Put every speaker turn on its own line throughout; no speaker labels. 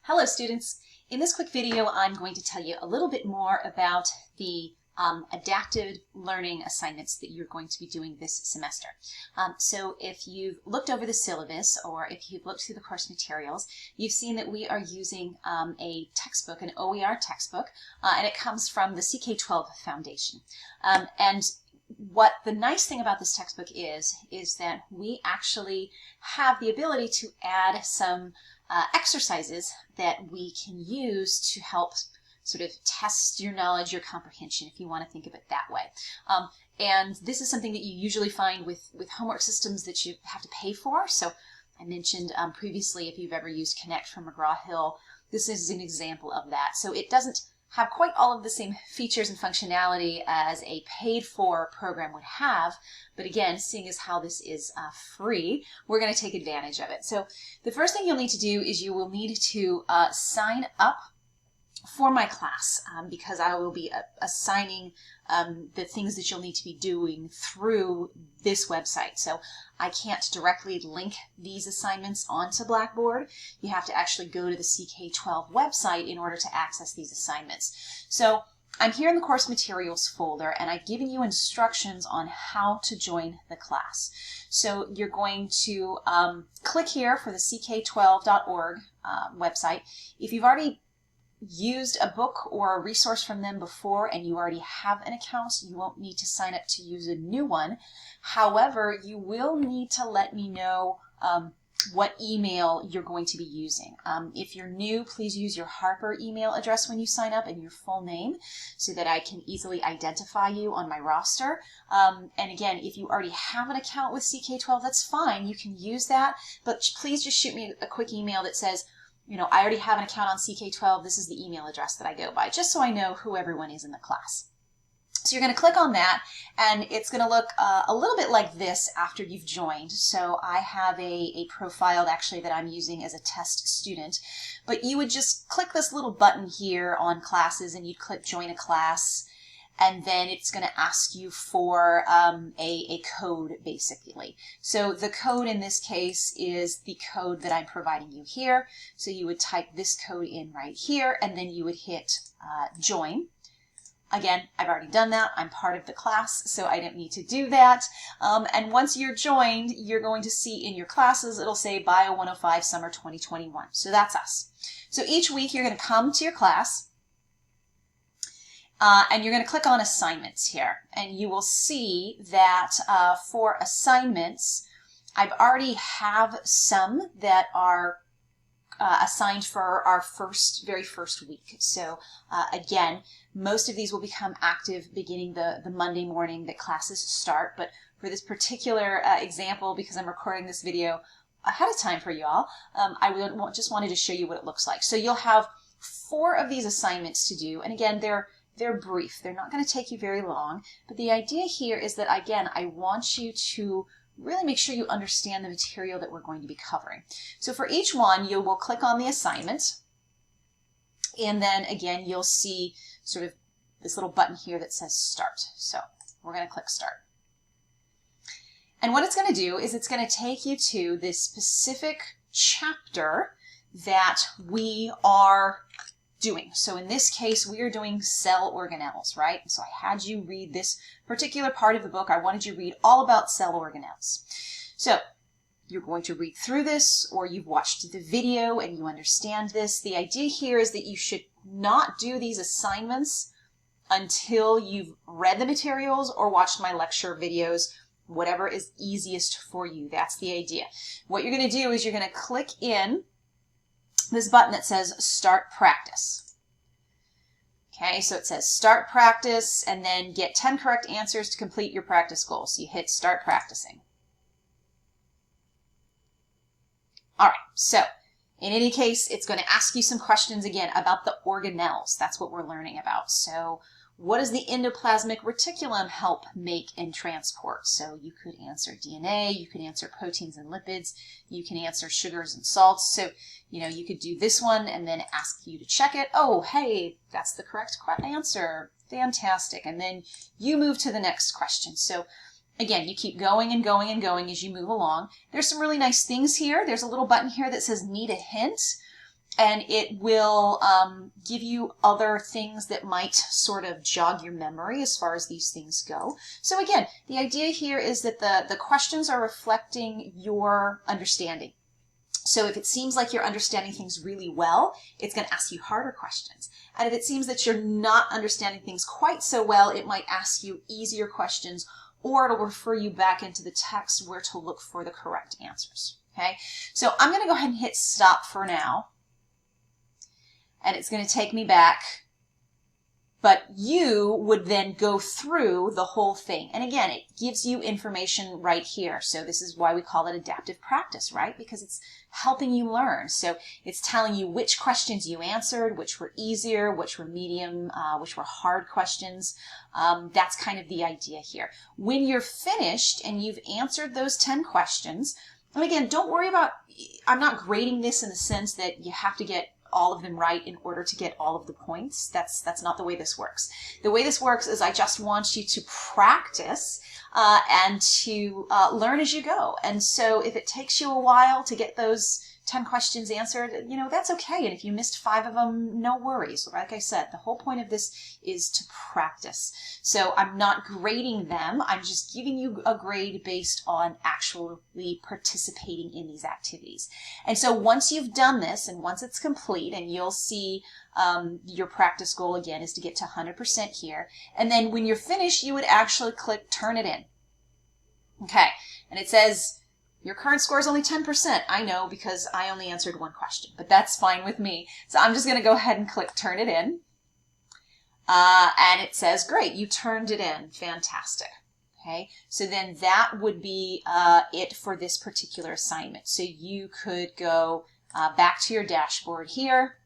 Hello students! In this quick video I'm going to tell you a little bit more about the adaptive learning assignments that you're going to be doing this semester. So if you've looked over the syllabus or if you've looked through the course materials, you've seen that we are using a textbook, an OER textbook, and it comes from the CK12 Foundation. And what the nice thing about this textbook is that we actually have the ability to add some exercises that we can use to help sort of test your knowledge, your comprehension, if you want to think of it that way. And this is something that you usually find with homework systems that you have to pay for. So I mentioned previously, if you've ever used Connect from McGraw-Hill, this is an example of that. So it doesn't have quite all of the same features and functionality as a paid-for program would have, but again, seeing as how this is free, we're going to take advantage of it. So the first thing you'll need to do is you will need to sign up for my class because I will be assigning the things that you'll need to be doing through this website. So I can't directly link these assignments onto Blackboard. You have to actually go to the CK12 website in order to access these assignments. So I'm here in the course materials folder and I've given you instructions on how to join the class. So you're going to click here for the ck12.org website. If you've already used a book or a resource from them before and you already have an account, you won't need to sign up to use a new one. However, you will need to let me know what email you're going to be using. If you're new, please use your Harper email address when you sign up and your full name so that I can easily identify you on my roster. And again, if you already have an account with CK12, that's fine. You can use that, but please just shoot me a quick email that says, you know, I already have an account on CK12, this is the email address that I go by, just so I know who everyone is in the class. So you're going to click on that, and it's going to look a little bit like this after you've joined. So I have a profile actually that I'm using as a test student, but you would just click this little button here on classes, and you'd click join a class, and then it's going to ask you for a code, basically. So the code in this case is the code that I'm providing you here. So you would type this code in right here, and then you would hit join. Again, I've already done that. I'm part of the class, so I don't need to do that. And once you're joined, you're going to see in your classes, it'll say Bio 105 Summer 2021. So that's us. So each week you're going to come to your class, and you're going to click on assignments here, and you will see that for assignments, I've already have some that are assigned for our very first week. So again, most of these will become active beginning the Monday morning that classes start, but for this particular example, because I'm recording this video ahead of time for y'all, I just wanted to show you what it looks like. So you'll have 4 of these assignments to do, and again, they're brief. They're not going to take you very long, but the idea here is that, again, I want you to really make sure you understand the material that we're going to be covering. So for each one, you will click on the assignment, and then again, you'll see sort of this little button here that says start. So we're going to click start. And what it's going to do is it's going to take you to this specific chapter that we are doing. So in this case, we are doing cell organelles, right? So I had you read this particular part of the book. I wanted you to read all about cell organelles. So you're going to read through this, or you've watched the video and you understand this. The idea here is that you should not do these assignments until you've read the materials or watched my lecture videos, whatever is easiest for you. That's the idea. What you're going to do is you're going to click in this button that says Start Practice. Okay, so it says Start Practice, and then get 10 correct answers to complete your practice goal. So you hit Start Practicing. All right, so in any case, it's going to ask you some questions again about the organelles. That's what we're learning about. So what does the endoplasmic reticulum help make and transport? So you could answer DNA, you could answer proteins and lipids, you can answer sugars and salts. So, you know, you could do this one and then ask you to check it. Oh, hey, that's the correct answer. Fantastic. And then you move to the next question. So again, you keep going and going and going as you move along. There's some really nice things here. There's a little button here that says need a hint. and it will give you other things that might sort of jog your memory as far as these things go. So again, the idea here is that the questions are reflecting your understanding. So if it seems like you're understanding things really well, it's going to ask you harder questions. And if it seems that you're not understanding things quite so well, it might ask you easier questions, or it'll refer you back into the text where to look for the correct answers. Okay, so I'm going to go ahead and hit stop for now. And it's going to take me back. But you would then go through the whole thing. And again, it gives you information right here. So this is why we call it adaptive practice, right? Because it's helping you learn. So it's telling you which questions you answered, which were easier, which were medium, which were hard questions. That's kind of the idea here. When you're finished and you've answered those 10 questions, and again, don't worry about, I'm not grading this in the sense that you have to get all of them right in order to get all of the points. That's not the way this works. The way this works is I just want you to practice and to learn as you go. And so if it takes you a while to get those 10 questions answered, you know, that's okay. And if you missed 5 of them, no worries. Like I said, the whole point of this is to practice. So I'm not grading them. I'm just giving you a grade based on actually participating in these activities. And so once you've done this and once it's complete, and you'll see your practice goal again is to get to 100% here. And then when you're finished, you would actually click Turn It In. Okay. And it says, your current score is only 10%. I know, because I only answered 1 question, but that's fine with me. So I'm just going to go ahead and click Turn It In. And it says, great, you turned it in. Fantastic. Okay, so then that would be it for this particular assignment. So you could go back to your dashboard here,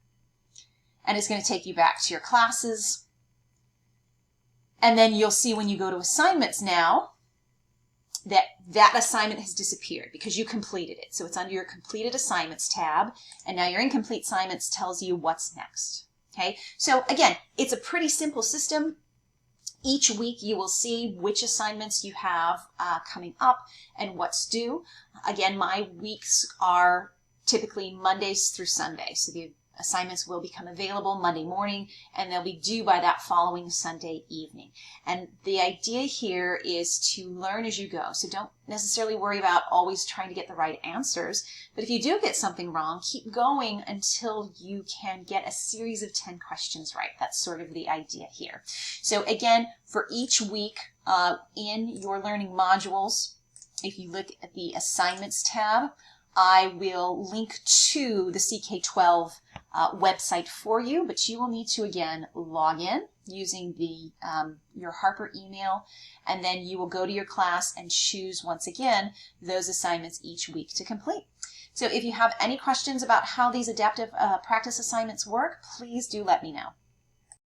and it's going to take you back to your classes. And then you'll see when you go to assignments now, that assignment has disappeared because you completed it. So it's under your completed assignments tab, and now your incomplete assignments tells you what's next. Okay, so again, it's a pretty simple system. Each week you will see which assignments you have coming up and what's due. Again, my weeks are typically Mondays through Sunday, so the assignments will become available Monday morning, and they'll be due by that following Sunday evening. And the idea here is to learn as you go. So don't necessarily worry about always trying to get the right answers. But if you do get something wrong, keep going until you can get a series of 10 questions right. That's sort of the idea here. So again, for each week in your learning modules, if you look at the assignments tab, I will link to the CK12 website for you, but you will need to again log in using the your Harper email, and then you will go to your class and choose once again those assignments each week to complete. So if you have any questions about how these adaptive practice assignments work, please do let me know.